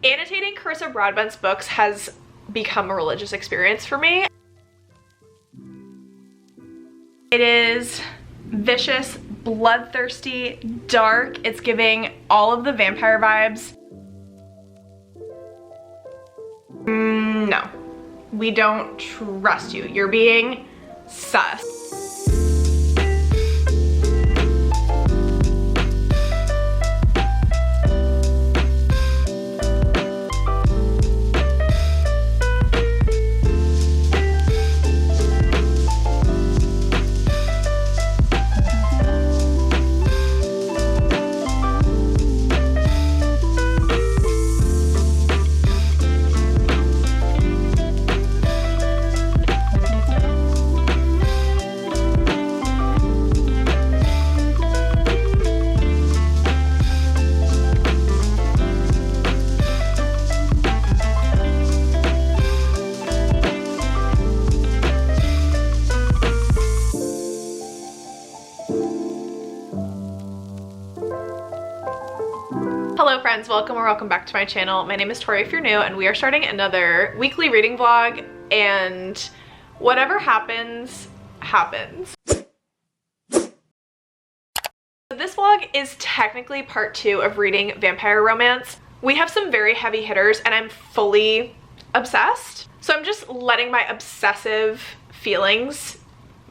Annotating Carissa Broadbent's books has become a religious experience for me. It is vicious, bloodthirsty, dark. It's giving all of the vampire vibes. No, we don't trust you. You're being sus. Hello friends, welcome or welcome back to my channel. My name is Tori if you're new, and we are starting another weekly reading vlog, and whatever happens, happens. This vlog is technically part 2 of reading vampire romance. We have some very heavy hitters and I'm fully obsessed. So I'm just letting my obsessive feelings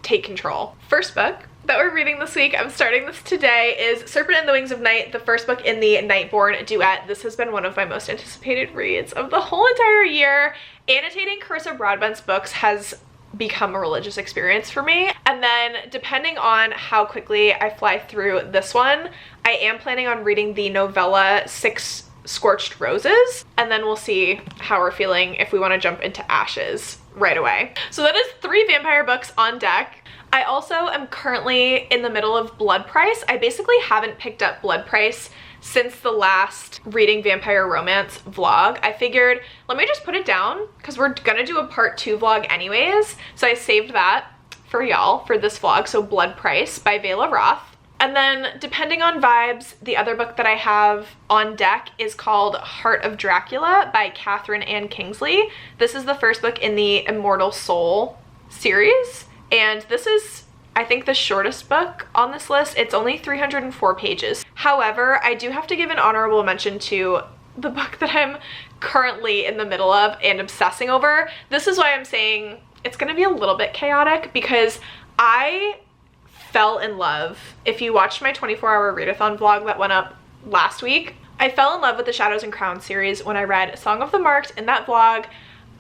take control. First book that we're reading this week, I'm starting this today, is Serpent and the Wings of Night, the first book in the Nightborn duet. This has been one of my most anticipated reads of the whole entire year. Annotating Carissa Broadbent's books has become a religious experience for me. And then depending on how quickly I fly through this one, I am planning on reading the novella 6 Scorched Roses, and then we'll see how we're feeling if we want to jump into Ashes right away. So that is 3 vampire books on deck. I also am currently in the middle of Blood Price. I basically haven't picked up Blood Price since the last reading vampire romance vlog. I figured, let me just put it down because we're gonna do a part 2 vlog anyways. So I saved that for y'all for this vlog. So Blood Price by Bela Roth. And then depending on vibes, the other book that I have on deck is called Heart of Dracula by Catherine Ann Kingsley. This is the first book in the Immortal Soul series. And this is, I think, the shortest book on this list. It's only 304 pages. However, I do have to give an honorable mention to the book that I'm currently in the middle of and obsessing over. This is why I'm saying it's gonna be a little bit chaotic, because I fell in love. If you watched my 24-hour readathon vlog that went up last week, I fell in love with the Shadows and Crowns series when I read Song of the Marked in that vlog.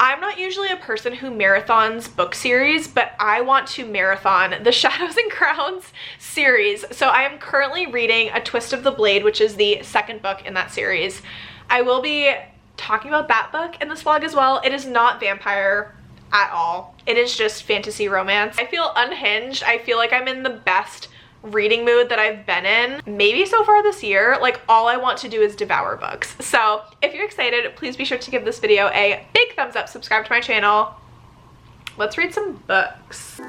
I'm not usually a person who marathons book series, but I want to marathon the Shadows and Crowns series. So I am currently reading A Twist of the Blade, which is the second book in that series. I will be talking about that book in this vlog as well. It is not vampire at all. It is just fantasy romance. I feel unhinged. I feel like I'm in the best reading mood that I've been in maybe so far this year. Like, all I want to do is devour books. So if you're excited, please be sure to give this video a big thumbs up, subscribe to my channel. Let's read some books.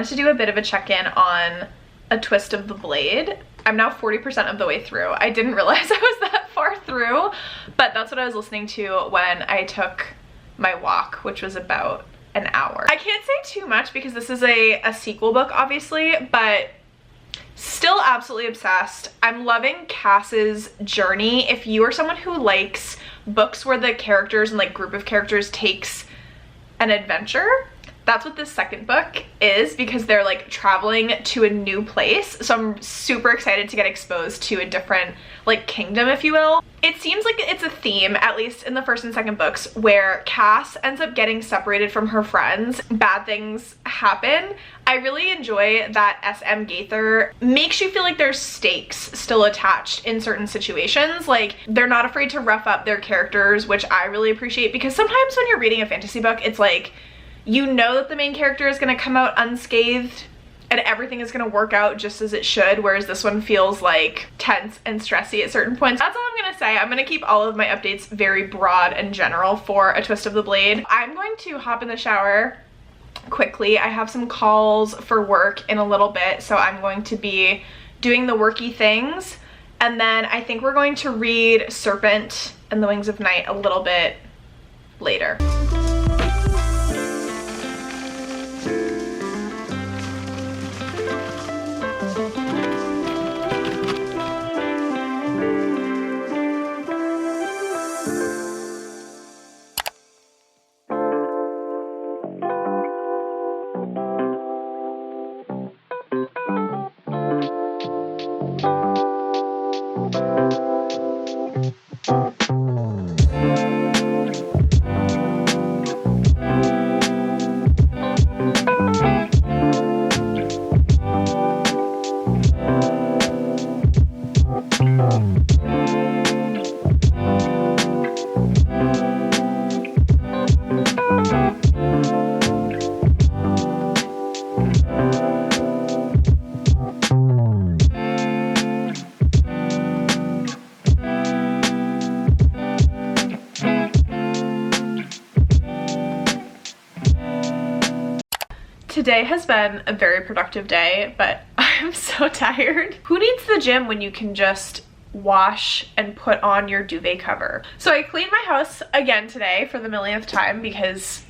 To do a bit of a check-in on A Twist of the Blade. I'm now 40% of the way through. I didn't realize I was that far through, but that's what I was listening to when I took my walk, which was about an hour. I can't say too much because this is a sequel book, obviously, but still absolutely obsessed. I'm loving Cass's journey. If you are someone who likes books where the characters and like group of characters takes an adventure, That's what this second book is, because they're like traveling to a new place. So I'm super excited to get exposed to a different like kingdom, if you will. It seems like it's a theme, at least in the first and second books, where Cass ends up getting separated from her friends. Bad things happen. I really enjoy that S.M. Gaither makes you feel like there's stakes still attached in certain situations. Like, they're not afraid to rough up their characters, which I really appreciate, because sometimes when you're reading a fantasy book, it's like, you know that the main character is going to come out unscathed and everything is going to work out just as it should, whereas this one feels like tense and stressy at certain points. That's all I'm going to say. I'm going to keep all of my updates very broad and general for A Twist of the Blade. I'm going to hop in the shower quickly. I have some calls for work in a little bit, so I'm going to be doing the worky things, and then I think we're going to read Serpent and the Wings of Night a little bit later. Today has been a very productive day, but I'm so tired. Who needs the gym when you can just wash and put on your duvet cover? So I cleaned my house again today for the millionth time, because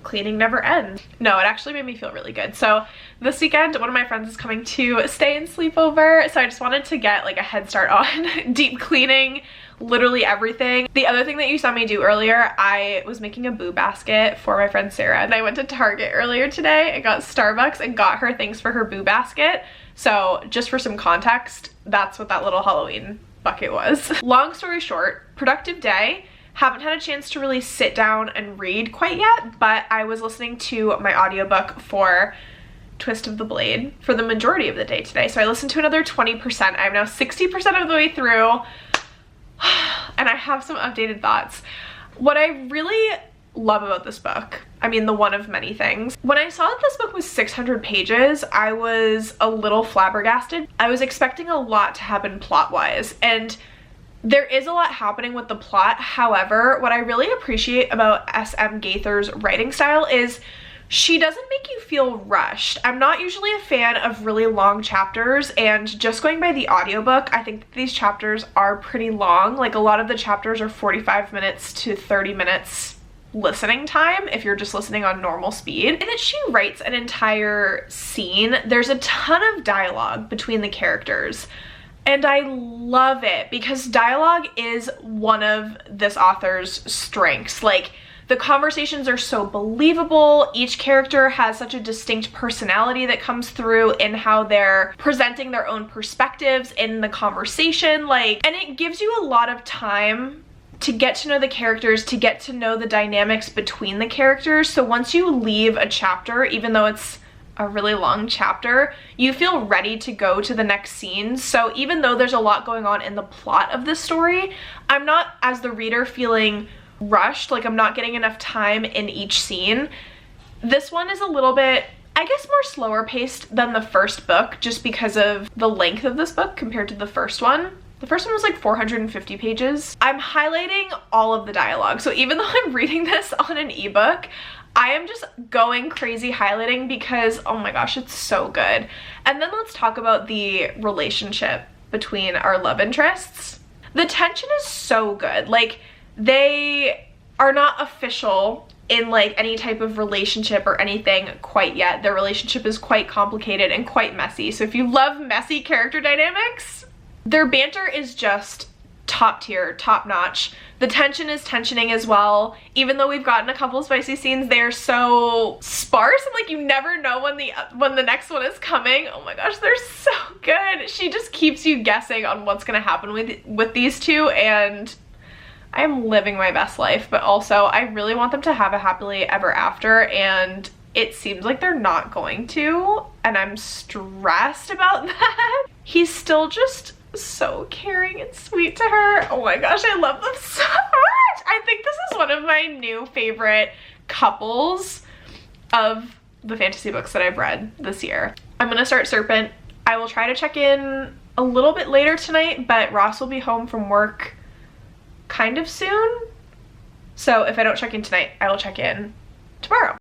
cleaning never ends. No, it actually made me feel really good. So this weekend, one of my friends is coming to stay and sleep over, so I just wanted to get like a head start on deep cleaning literally everything. The other thing that you saw me do earlier, I was making a boo basket for my friend Sarah, and I went to Target earlier today and got Starbucks and got her things for her boo basket. So just for some context, that's what that little Halloween bucket was. Long story short, productive day. Haven't had a chance to really sit down and read quite yet, but I was listening to my audiobook for Twist of the Blade for the majority of the day today. So I listened to another 20%. I'm now 60% of the way through, and I have some updated thoughts. What I really love about this book, I mean, the one of many things, when I saw that this book was 600 pages, I was a little flabbergasted. I was expecting a lot to happen plot-wise, and there is a lot happening with the plot. However, what I really appreciate about S.M. Gaither's writing style is she doesn't make you feel rushed. I'm not usually a fan of really long chapters, and just going by the audiobook, I think that these chapters are pretty long. Like, a lot of the chapters are 45 minutes to 30 minutes listening time if you're just listening on normal speed. And that she writes an entire scene. There's a ton of dialogue between the characters, and I love it because dialogue is one of this author's strengths. Like, the conversations are so believable. Each character has such a distinct personality that comes through in how they're presenting their own perspectives in the conversation. And it gives you a lot of time to get to know the characters, to get to know the dynamics between the characters. So once you leave a chapter, even though it's a really long chapter, you feel ready to go to the next scene. So even though there's a lot going on in the plot of this story, I'm not, as the reader, feeling rushed, like I'm not getting enough time in each scene. This one is a little bit, I guess, more slower paced than the first book, just because of the length of this book compared to the first one. The first one was like 450 pages. I'm highlighting all of the dialogue. So even though I'm reading this on an ebook, I am just going crazy highlighting because, oh my gosh, it's so good. And then let's talk about the relationship between our love interests. The tension is so good. Like, they are not official in like any type of relationship or anything quite yet. Their relationship is quite complicated and quite messy. So if you love messy character dynamics, their banter is just top tier, top notch. The tension is tensioning as well. Even though we've gotten a couple of spicy scenes, they're so sparse and like you never know when the next one is coming. Oh my gosh, they're so good. She just keeps you guessing on what's gonna happen with these two, and I am living my best life, but also I really want them to have a happily ever after, and it seems like they're not going to, and I'm stressed about that. He's still just so caring and sweet to her. Oh my gosh, I love them so much. I think this is one of my new favorite couples of the fantasy books that I've read this year. I'm gonna start Serpent. I will try to check in a little bit later tonight, but Ross will be home from work kind of soon. So if I don't check in tonight, I will check in tomorrow.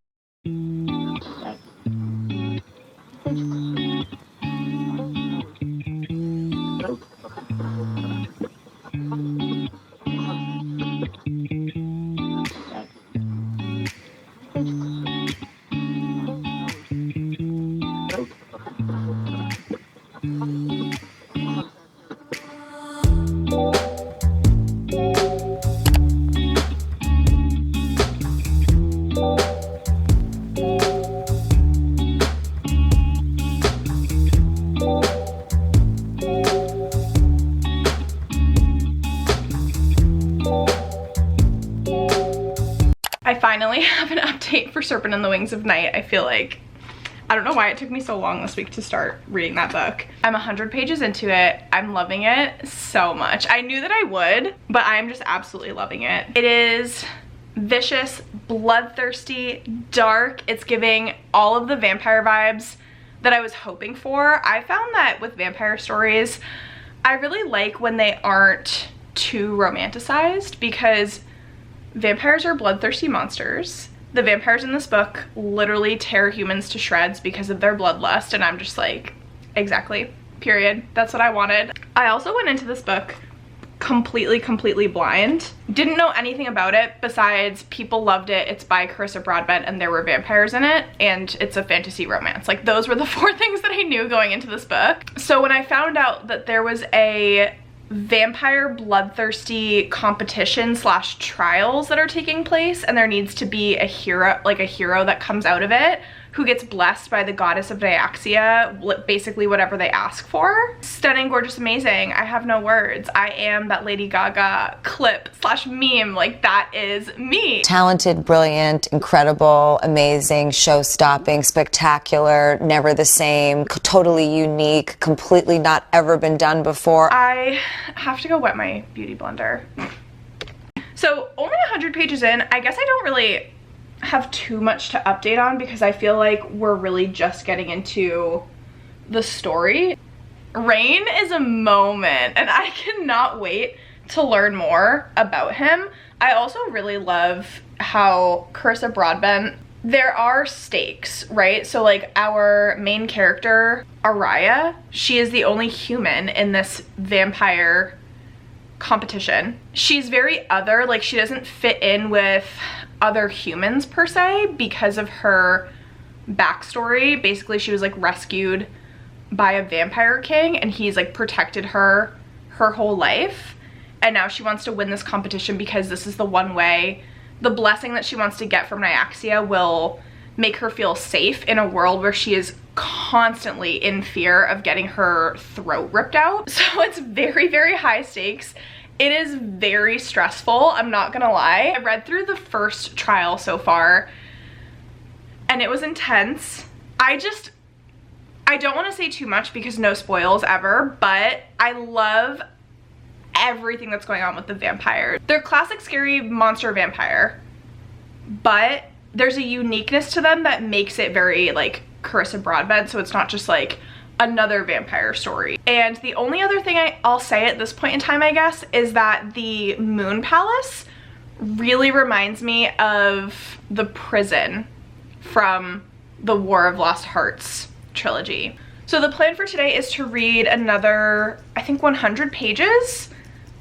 I finally have an update for Serpent and the Wings of Night. I feel like, I don't know why it took me so long this week to start reading that book. I'm 100 pages into it. I'm loving it so much. I knew that I would, but I'm just absolutely loving it. It is vicious, bloodthirsty, dark. It's giving all of the vampire vibes that I was hoping for. I found that with vampire stories, I really like when they aren't too romanticized, because vampires are bloodthirsty monsters. The vampires in this book literally tear humans to shreds because of their bloodlust, and I'm just like, exactly, period. That's what I wanted. I also went into this book completely blind. Didn't know anything about it besides people loved it. It's by Carissa Broadbent and there were vampires in it, and it's a fantasy romance. Like, those were the 4 things that I knew going into this book. So when I found out that there was a vampire bloodthirsty competition / trials that are taking place, and there needs to be a hero, like a hero that comes out of it who gets blessed by the goddess of Nyaxia, basically whatever they ask for. Stunning, gorgeous, amazing. I have no words. I am that Lady Gaga clip / meme. Like, that is me. Talented, brilliant, incredible, amazing, show-stopping, spectacular, never the same, totally unique, completely not ever been done before. I have to go wet my beauty blender. So only 100 pages in. I guess I don't really have too much to update on because I feel like we're really just getting into the story. Rain is a moment, and I cannot wait to learn more about him. I also really love how Carissa Broadbent, there are stakes, right? So like our main character, Araya, she is the only human in this vampire competition. She's very other, like she doesn't fit in with other humans per se because of her backstory. Basically, she was like rescued by a vampire king, and he's like protected her whole life, and now she wants to win this competition because this is the one way, the blessing that she wants to get from Nyaxia will make her feel safe in a world where she is constantly in fear of getting her throat ripped out. So it's very high stakes. It is very stressful, I'm not gonna lie. I read through the first trial so far, and it was intense. I don't want to say too much because no spoils ever, but I love everything that's going on with the vampire. They're classic scary monster vampire, but there's a uniqueness to them that makes it very like Carissa Broadbent, so it's not just like another vampire story. And the only other thing I'll say at this point in time, I guess, is that the Moon Palace really reminds me of the prison from the War of Lost Hearts trilogy. So the plan for today is to read another, I think, 100 pages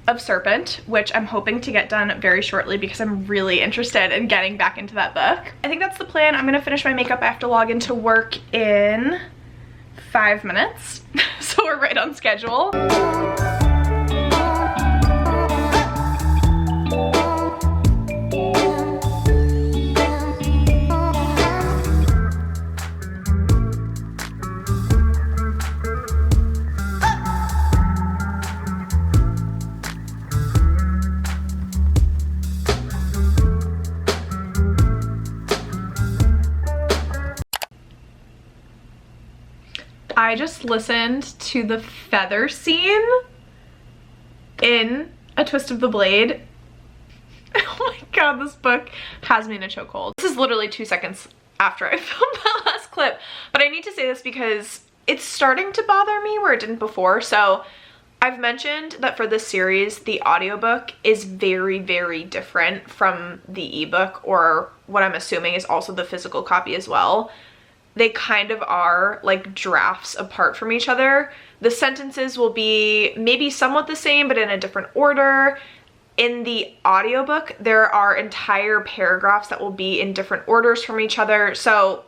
of Serpent, which I'm hoping to get done very shortly because I'm really interested in getting back into that book. I think that's the plan. I'm gonna finish my makeup. I have to log into work in 5 minutes, so we're right on schedule. I just listened to the feather scene in A Twist of the Blade. Oh my god, this book has me in a chokehold. This is literally 2 seconds after I filmed that last clip, but I need to say this because it's starting to bother me where it didn't before. So I've mentioned that for this series, the audiobook is very, very different from the ebook, or what I'm assuming is also the physical copy as well. They kind of are like drafts apart from each other. The sentences will be maybe somewhat the same, but in a different order. In the audiobook, there are entire paragraphs that will be in different orders from each other. So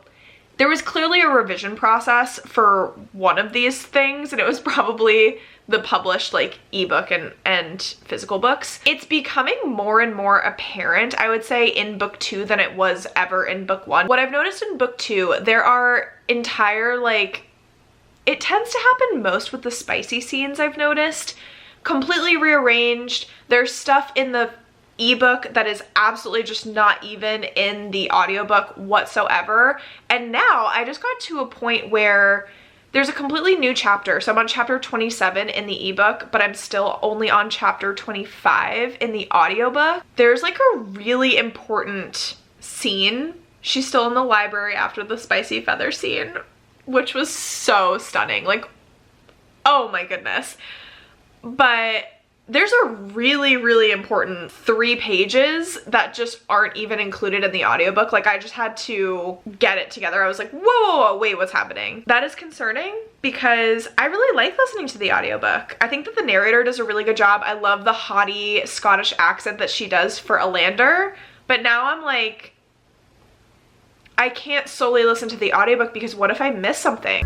there was clearly a revision process for one of these things, and it was probably the published like ebook and physical books. It's becoming more and more apparent, I would say, in book 2 than it was ever in book 1. What I've noticed in book 2, there are entire like, it tends to happen most with the spicy scenes, I've noticed, completely rearranged. There's stuff in the ebook that is absolutely just not even in the audiobook whatsoever. And now I just got to a point where there's a completely new chapter. So I'm on chapter 27 in the ebook, but I'm still only on chapter 25 in the audiobook. There's like a really important scene. She's still in the library after the spicy feather scene, which was so stunning. Like, oh my goodness. But there's a really, really important 3 pages that just aren't even included in the audiobook. Like, I just had to get it together. I was like, whoa, whoa, whoa, wait, what's happening? That is concerning because I really like listening to the audiobook. I think that the narrator does a really good job. I love the haughty Scottish accent that she does for Alander. But now I'm like, I can't solely listen to the audiobook because what if I miss something?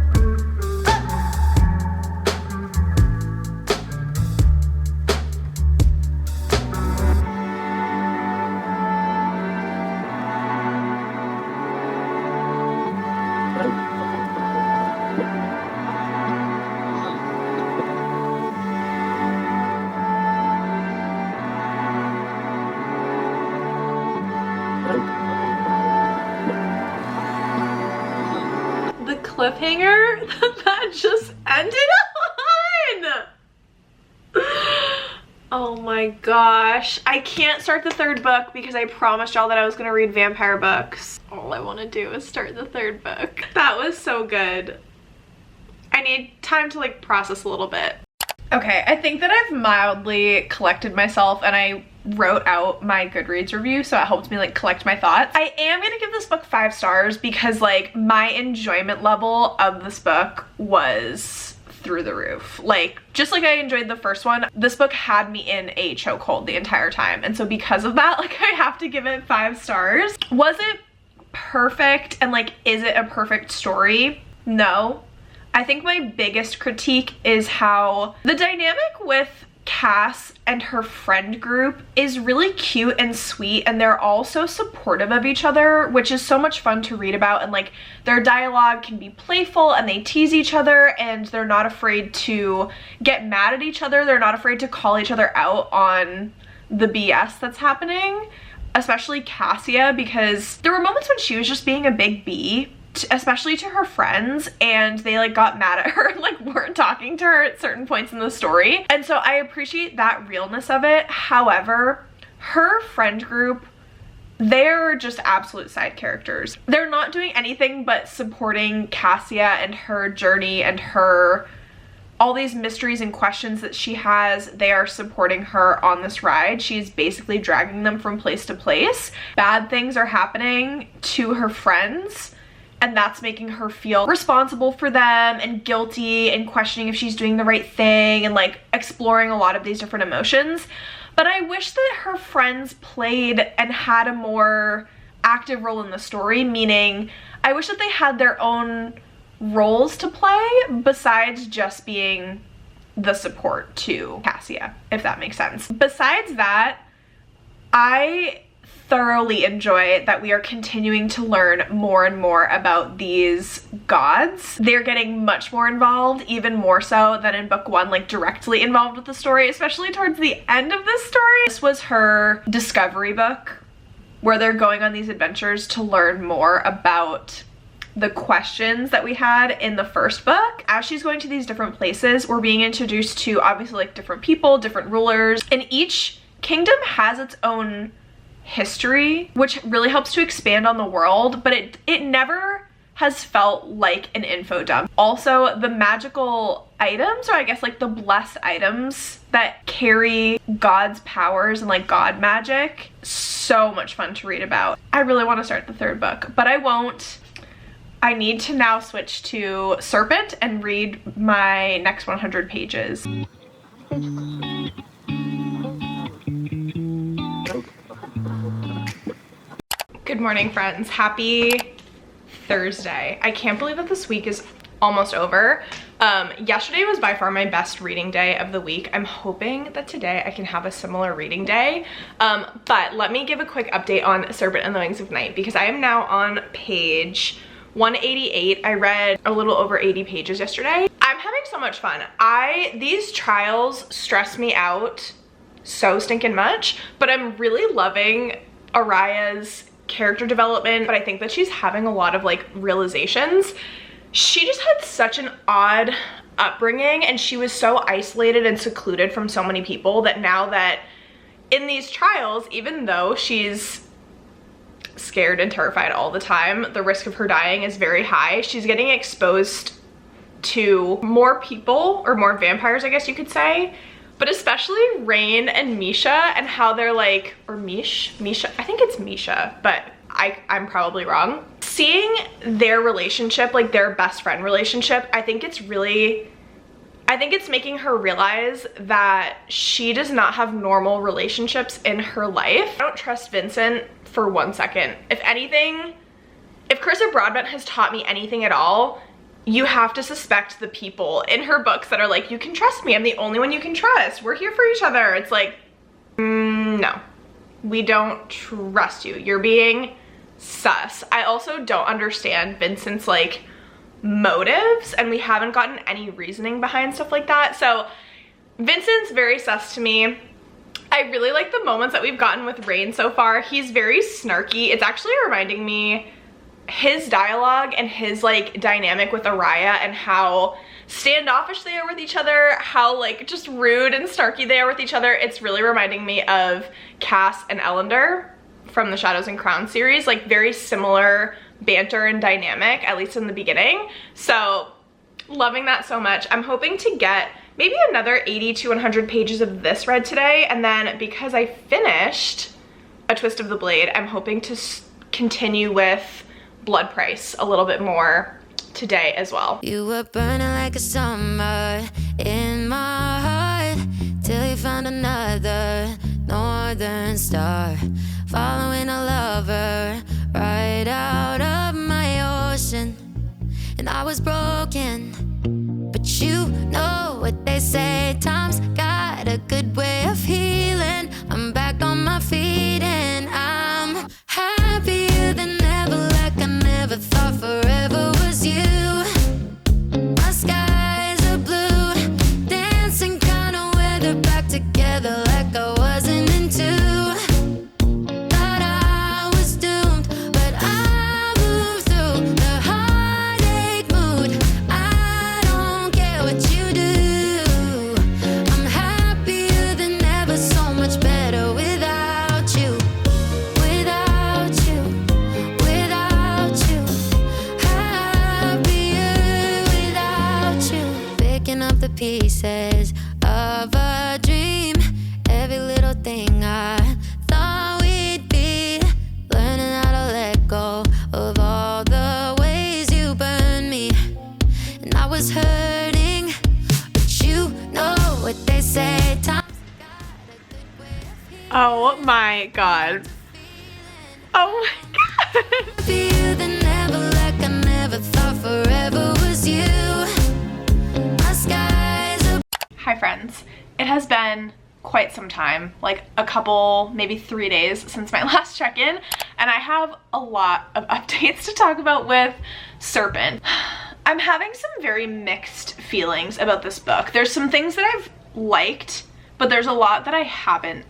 Cliffhanger that just ended on. Oh my gosh. I can't start the 3rd book because I promised y'all that I was gonna read vampire books. All I want to do is start the 3rd book. That was so good. I need time to like process a little bit. Okay, I think that I've mildly collected myself and I wrote out my Goodreads review, so it helped me like collect my thoughts. I am gonna give this book 5 stars because like my enjoyment level of this book was through the roof. Like, just like I enjoyed the first one, this book had me in a chokehold the entire time. And so because of that, like, I have to give it 5 stars. Was it perfect and like, is it a perfect story? No. I think my biggest critique is how the dynamic with Cass and her friend group is really cute and sweet, and they're all so supportive of each other, which is so much fun to read about. And like, their dialogue can be playful and they tease each other and they're not afraid to get mad at each other. They're not afraid to call each other out on the BS that's happening, especially Cassia, because there were moments when she was just being a big bee, especially to her friends, and they like got mad at her and like weren't talking to her at certain points in the story. And so I appreciate that realness of it. However, her friend group, they're just absolute side characters. They're not doing anything but supporting Cassia and her journey and her all these mysteries and questions that she has. They are supporting her on this ride. She's basically dragging them from place to place. Bad things are happening to her friends, and that's making her feel responsible for them and guilty and questioning if she's doing the right thing and like exploring a lot of these different emotions. But I wish that her friends played and had a more active role in the story, meaning I wish that they had their own roles to play besides just being the support to Cassia, if that makes sense. Besides that, I thoroughly enjoy that we are continuing to learn more and more about these gods. They're getting much more involved, even more so than in book 1, like directly involved with the story, especially towards the end of this story. This was her discovery book where they're going on these adventures to learn more about the questions that we had in the first book. As she's going to these different places, we're being introduced to obviously like different people, different rulers, and each kingdom has its own history, which really helps to expand on the world, but it never has felt like an info dump. Also, the magical items, or I guess like the blessed items that carry God's powers and like God magic, so much fun to read about. I really want to start the third book, but I won't. I need to now switch to Serpent and read my next 100 pages. Good morning, friends. Happy Thursday. I can't believe that this week is almost over. Yesterday was by far my best reading day of the week. I'm hoping that today I can have a similar reading day. But let me give a quick update on Serpent and the Wings of Night, because I am now on page 188. I read a little over 80 pages yesterday. I'm having so much fun. These trials stress me out so stinking much, but I'm really loving Araya's character development, but I think that she's having a lot of like realizations. She just had such an odd upbringing, and she was so isolated and secluded from so many people that now that in these trials, even though she's scared and terrified all the time, the risk of her dying is very high. She's getting exposed to more people, or more vampires, I guess you could say, but especially Rain and Misha, and how they're like, or Misha, I think it's Misha, but I'm probably wrong. Seeing their relationship, like their best friend relationship, I think it's making her realize that she does not have normal relationships in her life. I don't trust Vincent for 1 second. If anything, if Carissa Broadbent has taught me anything at all, you have to suspect the people in her books that are like, you can trust me, I'm the only one you can trust, we're here for each other. It's like, no, we don't trust you. You're being sus. I also don't understand Vincent's like motives, and we haven't gotten any reasoning behind stuff like that. So Vincent's very sus to me. I really like the moments that we've gotten with Rain so far. He's very snarky. It's actually reminding me, his dialogue and his like dynamic with Araya, and how standoffish they are with each other, how like just rude and snarky they are with each other. It's really reminding me of Cass and Ellender from the Shadows and Crown series, like very similar banter and dynamic, at least in the beginning. So loving that so much. I'm hoping to get maybe another 80 to 100 pages of this read today, and then because I finished A Twist of the Blade, I'm hoping to continue with Blood Price a little bit more today as well. You were burning like a summer in my heart, till you found another northern star, following a lover right out of my ocean. And I was broken, but you know what they say, time's got a good way of healing. I'm back on my feet and I'm happier than ever, like I never thought forever was you. My skies are blue, dancing kind of weather, back together like I wasn't into. Thought I was doomed, but I moved through the heartache mood. I don't care what you do. I'm happier than ever, so much better without you. Without you, without you. Happier without you. Picking up the pieces of a dream, every little thing I thought we'd be, learning how to let go of all the ways you burned me. And I was hurting, but you know what they say, time's got a good way of healing. Oh my god. Oh my god. Happier than ever, like I never thought forever was you. My skies are Hi friends. It has been quite some time, like a couple, maybe 3 days since my last check-in, and I have a lot of updates to talk about with Serpent. I'm having some very mixed feelings about this book. There's some things that I've liked, but there's a lot that I haven't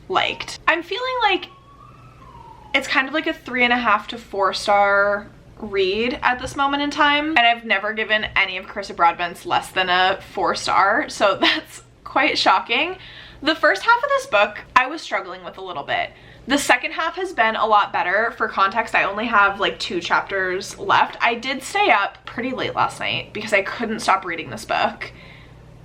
liked. I'm feeling like it's kind of like a 3.5 to 4 star read at this moment in time, and I've never given any of Carissa Broadbent's less than a 4-star, so that's quite shocking. The first half of this book I was struggling with a little bit. The second half has been a lot better. For context, I only have like 2 chapters left. I did stay up pretty late last night because I couldn't stop reading this book.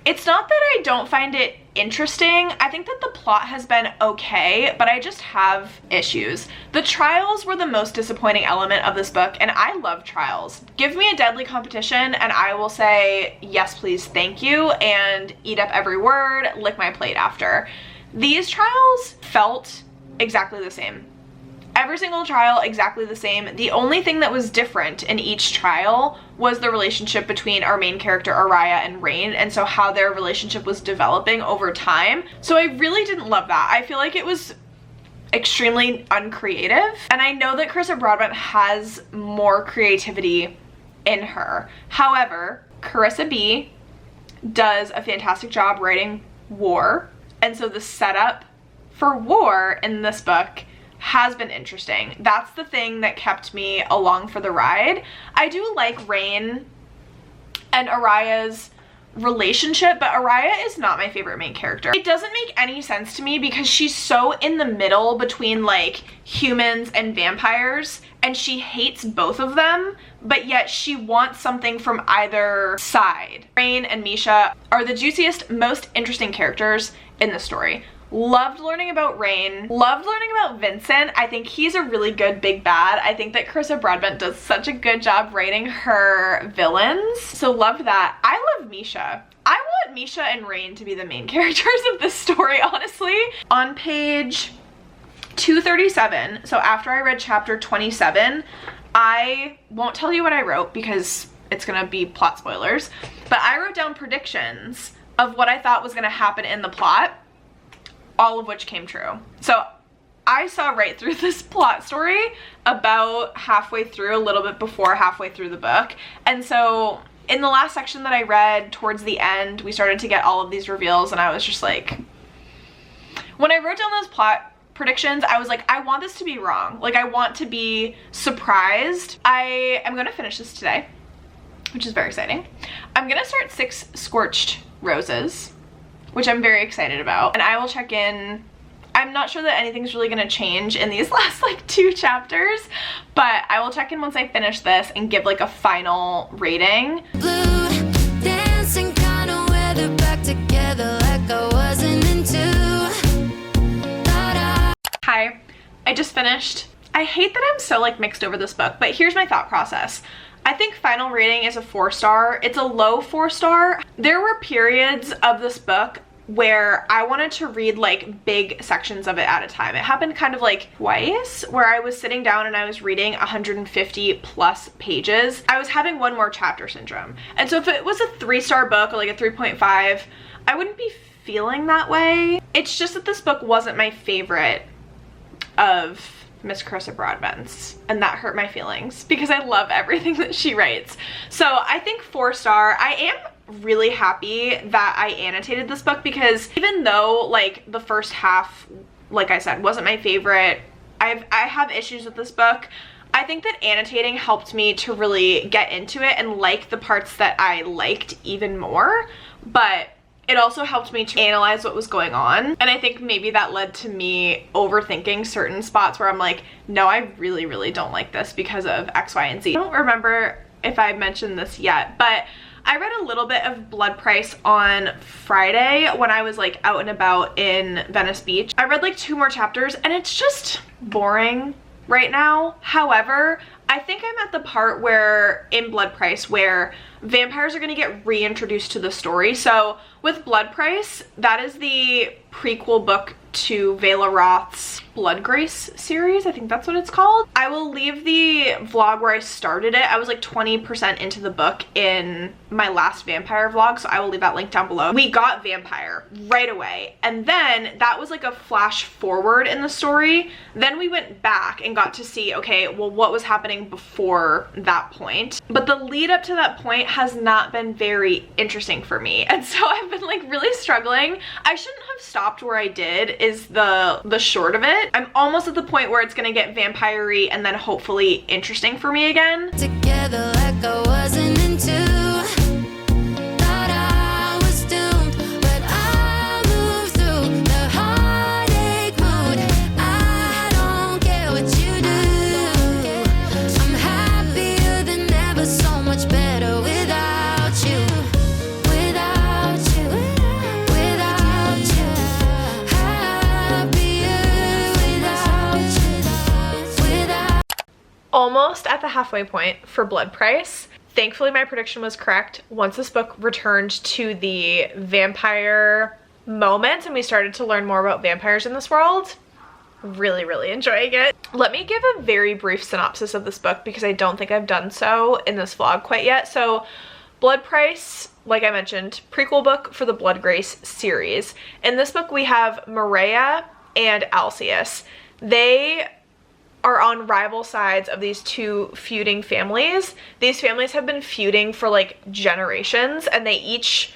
It's not that I don't find it interesting. I think that the plot has been okay, but I just have issues. The trials were the most disappointing element of this book, and I love trials. Give me a deadly competition and I will say, yes please, thank you, and eat up every word, lick my plate after. These trials felt exactly the same. Every single trial exactly the same. The only thing that was different in each trial was the relationship between our main character Araya and Rain, and so how their relationship was developing over time. So I really didn't love that. I feel like it was extremely uncreative, and I know that Carissa Broadbent has more creativity in her. However, Carissa B does a fantastic job writing war, and so the setup for war in this book has been interesting. That's the thing that kept me along for the ride. I do like Rain and Araya's relationship, but Araya is not my favorite main character. It doesn't make any sense to me because she's so in the middle between like humans and vampires, and she hates both of them, but yet she wants something from either side. Rain and Misha are the juiciest, most interesting characters in the story. Loved learning about Rain. Loved learning about Vincent. I think he's a really good big bad. I think that Carissa Broadbent does such a good job writing her villains. So loved that. I love Misha. I want Misha and Rain to be the main characters of this story, honestly. On page 237, so after I read chapter 27, I won't tell you what I wrote because it's gonna be plot spoilers, but I wrote down predictions of what I thought was gonna happen in the plot, all of which came true. So I saw right through this plot story about halfway through, a little bit before halfway through the book. And so in the last section that I read towards the end, we started to get all of these reveals, and I was just like, when I wrote down those plot predictions, I was like, I want this to be wrong. Like, I want to be surprised. I am gonna finish this today, which is very exciting. I'm gonna start 6 Scorched Roses, which I'm very excited about, and I will check in. I'm not sure that anything's really gonna change in these last like 2 chapters, but I will check in once I finish this and give like a final rating. Blue, dancing kind of weather back together like I wasn't into. Hi, I just finished. I hate that I'm so like mixed over this book, but here's my thought process. I think final rating is a 4-star. It's a low 4-star. There were periods of this book where I wanted to read like big sections of it at a time. It happened kind of like twice, where I was sitting down and I was reading 150 plus pages. I was having one more chapter syndrome. And so if it was a 3-star book or like a 3.5, I wouldn't be feeling that way. It's just that this book wasn't my favorite of Miss Carissa Broadbent's, and that hurt my feelings because I love everything that she writes. So I think 4-star. I am really happy that I annotated this book because even though like the first half, like I said, wasn't my favorite, I have issues with this book. I think that annotating helped me to really get into it and like the parts that I liked even more, but it also helped me to analyze what was going on, and I think maybe that led to me overthinking certain spots where I'm like, no, I really, really don't like this because of X, Y, and Z. I don't remember if I mentioned this yet, but I read a little bit of Blood Price on Friday when I was like out and about in Venice Beach. I read like 2 more chapters and it's just boring right now. However, I think I'm at the part where in Blood Price where vampires are going to get reintroduced to the story. So with Blood Price, that is the prequel book to Vela Roth's Blood Grace series. I think that's what it's called. I will leave the vlog where I started it. I was like 20% into the book in my last vampire vlog, so I will leave that link down below. We got vampire right away, and then that was like a flash forward in the story. Then we went back and got to see, okay, well, what was happening happening before that point. But the lead up to that point has not been very interesting for me. And so I've been like really struggling. I shouldn't have stopped where I did is the short of it. I'm almost at the point where it's gonna get vampire-y and then hopefully interesting for me again. Together like I wasn't into. Thought I was doomed, but I moved through the heartache mood. I don't care what you do. I'm happier than ever, so much better without you. Without you, without you. Happier without you, without. Almost at the halfway point for Blood Price. Thankfully, my prediction was correct. Once this book returned to the vampire moment and we started to learn more about vampires in this world, really enjoying it. Let me give a very brief synopsis of this book because I don't think I've done so in this vlog quite yet. So Blood Price, like I mentioned, prequel book for the Blood Grace series. In this book, we have Maria and Alceus. They are on rival sides of these two feuding families. These families have been feuding for like generations, and they each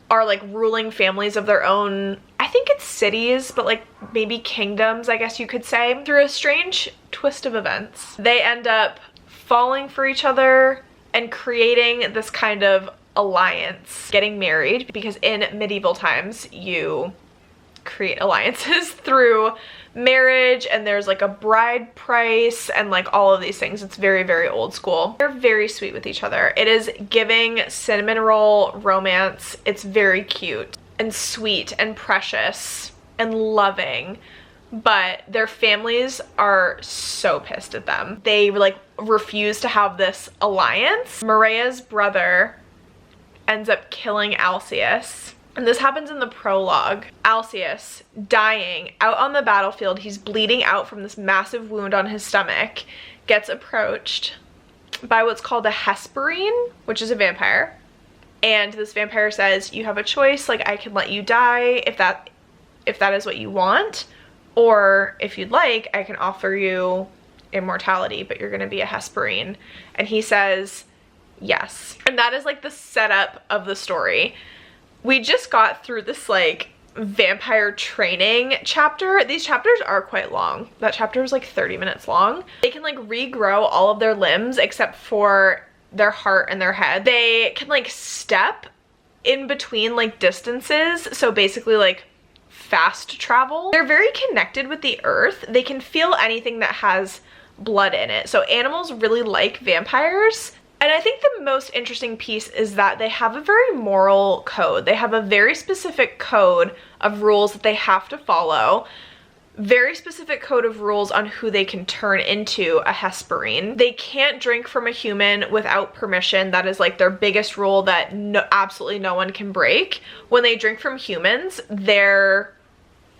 are like ruling families of their own, I think it's cities, but like maybe kingdoms, I guess you could say. Through a strange twist of events, they end up falling for each other and creating this kind of alliance, getting married, because in medieval times you create alliances through marriage, and there's like a bride price and like all of these things. It's very old school. They're very sweet with each other. It is giving cinnamon roll romance. It's very cute and sweet and precious and loving, but their families are so pissed at them. They like refuse to have this alliance. Maria's brother ends up killing Alceus. And this happens in the prologue. Alceus, dying, out on the battlefield, he's bleeding out from this massive wound on his stomach, gets approached by what's called a Hesperine, which is a vampire. And this vampire says, you have a choice, like I can let you die if that is what you want, or if you'd like, I can offer you immortality, but you're gonna be a Hesperine. And he says, yes. And that is like the setup of the story. We just got through this like vampire training chapter. These chapters are quite long. That chapter is like 30 minutes long. They can like regrow all of their limbs except for their heart and their head. They can like step in between like distances. So basically like fast travel. They're very connected with the earth. They can feel anything that has blood in it. So animals really like vampires. And I think the most interesting piece is that they have a very moral code. They have a very specific code of rules that they have to follow. Very specific code of rules on who they can turn into a Hesperine. They can't drink from a human without permission. That is like their biggest rule that absolutely no one can break. When they drink from humans, their,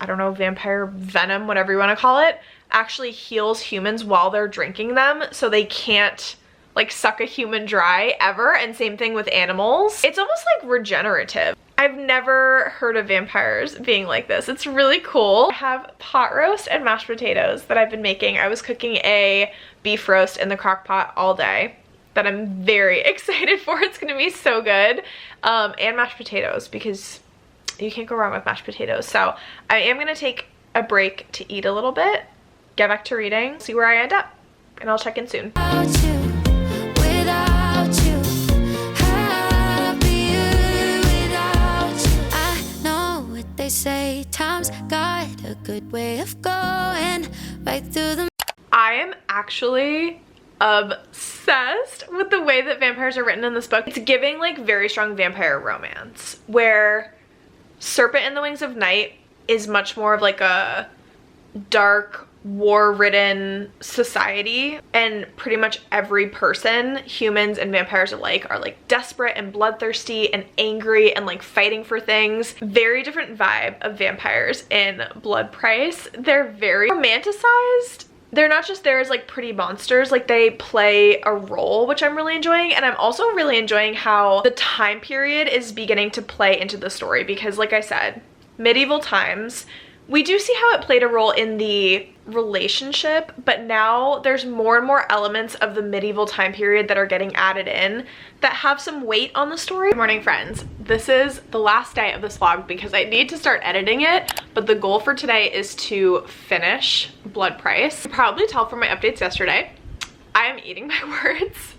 I don't know, vampire venom, whatever you want to call it, actually heals humans while they're drinking them. So they can't like suck a human dry ever, and same thing with animals. It's almost like regenerative. I've never heard of vampires being like this. It's really cool. I have pot roast and mashed potatoes that I've been making. I was cooking a beef roast in the crock pot all day that I'm very excited for. It's gonna be so good. And mashed potatoes, because you can't go wrong with mashed potatoes. So I am gonna take a break to eat a little bit, get back to reading, see where I end up, and I'll check in soon. They say time's got a good way of going right through the. I am actually obsessed with the way that vampires are written in this book. It's giving like very strong vampire romance, where Serpent in the Wings of Night is much more of like a dark, war-ridden society, and pretty much every person, humans and vampires alike, are like desperate and bloodthirsty and angry and like fighting for things. Very different vibe of vampires in Blood Price. They're very romanticized. They're not just there as like pretty monsters, like they play a role, which I'm really enjoying. And I'm also really enjoying how the time period is beginning to play into the story, because like I said, medieval times, We do see how it played a role in the relationship, but now there's more and more elements of the medieval time period that are getting added in that have some weight on the story. Good morning, friends. This is the last day of this vlog because I need to start editing it, but the goal for today is to finish Blood Price. You can probably tell from my updates yesterday, I am eating my words.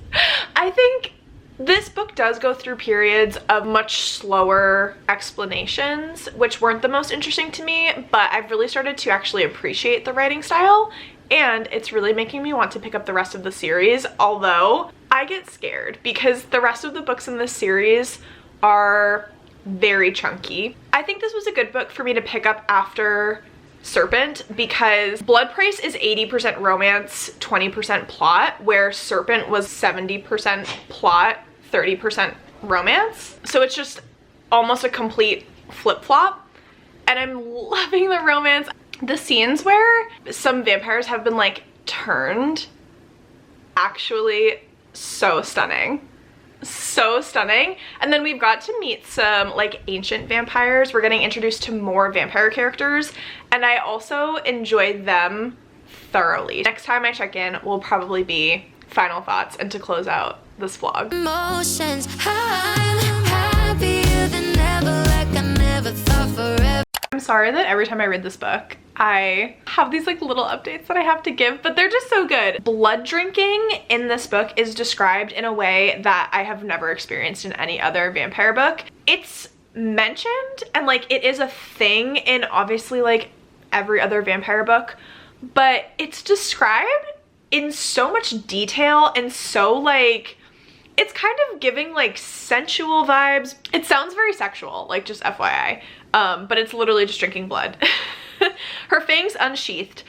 I think this book does go through periods of much slower explanations, which weren't the most interesting to me, but I've really started to actually appreciate the writing style, and it's really making me want to pick up the rest of the series, although I get scared because the rest of the books in this series are very chunky. I think this was a good book for me to pick up after Serpent because Blood Price is 80% romance, 20% plot, where Serpent was 70% plot, 30% romance. So it's just almost a complete flip-flop, and I'm loving the romance. The scenes where some vampires have been like turned, actually so stunning. So stunning. And then we've got to meet some like ancient vampires. We're getting introduced to more vampire characters, and I also enjoy them thoroughly. Next time I check in will probably be final thoughts and to close out this vlog. Emotions, I'm happier than ever, like I never thought forever. I'm sorry that every time I read this book, I have these like little updates that I have to give, but they're just so good. Blood drinking in this book is described in a way that I have never experienced in any other vampire book. It's mentioned and like it is a thing in obviously like every other vampire book, but it's described in so much detail and so like, it's kind of giving like sensual vibes. It sounds very sexual, like just FYI, but it's literally just drinking blood. Her fangs unsheathed,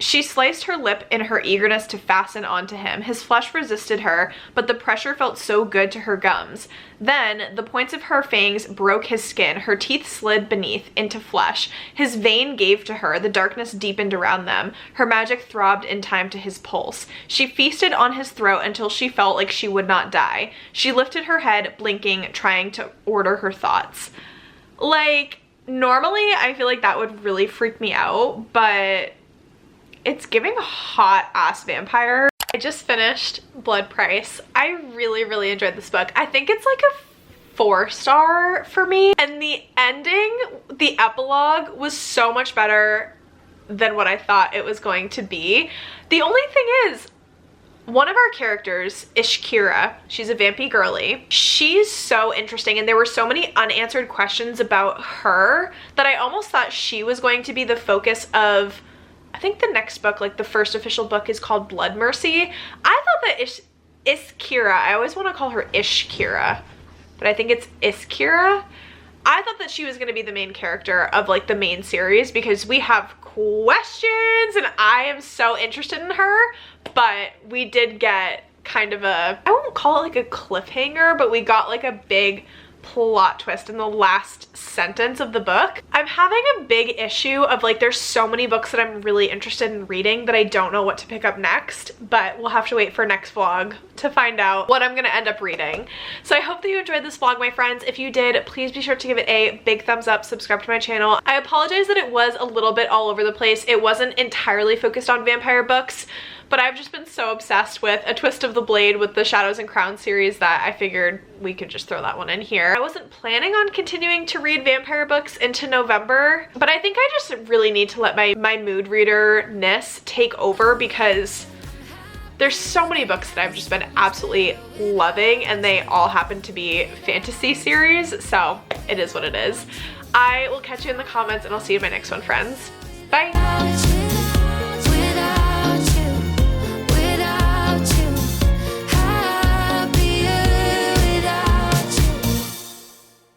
she sliced her lip in her eagerness to fasten onto him. His flesh resisted her, but the pressure felt so good to her gums. Then the points of her fangs broke his skin. Her teeth slid beneath into flesh. His vein gave to her. The darkness deepened around them. Her magic throbbed in time to his pulse. She feasted on his throat until she felt like she would not die. She lifted her head, blinking, trying to order her thoughts. Like, normally I feel like that would really freak me out, but it's giving a hot ass vampire. I just finished Blood Price. I really enjoyed this book. I think it's like a 4-star for me. And the ending, the epilogue was so much better than what I thought it was going to be. The only thing is, one of our characters, Ishkira, she's a vampy girly. She's so interesting, and there were so many unanswered questions about her that I almost thought she was going to be the focus of, I think the next book, like the first official book, is called Blood Mercy. I thought that Ishkira, I always want to call her Ishkira, but I think it's Ishkira. I thought that she was going to be the main character of like the main series because we have questions and I am so interested in her, but we did get kind of a, I won't call it like a cliffhanger, but we got like a big plot twist in the last sentence of the book. I'm having a big issue of like, there's so many books that I'm really interested in reading that I don't know what to pick up next, but we'll have to wait for next vlog to find out what I'm gonna end up reading. So I hope that you enjoyed this vlog, my friends. If you did, please be sure to give it a big thumbs up, subscribe to my channel. I apologize that it was a little bit all over the place. It wasn't entirely focused on vampire books, but I've just been so obsessed with A Twist of the Blade with the Shadows and Crowns series that I figured we could just throw that one in here. I wasn't planning on continuing to read vampire books into November, but I think I just really need to let my mood reader-ness take over because there's so many books that I've just been absolutely loving, and they all happen to be fantasy series, so it is what it is. I will catch you in the comments, and I'll see you in my next one, friends. Bye!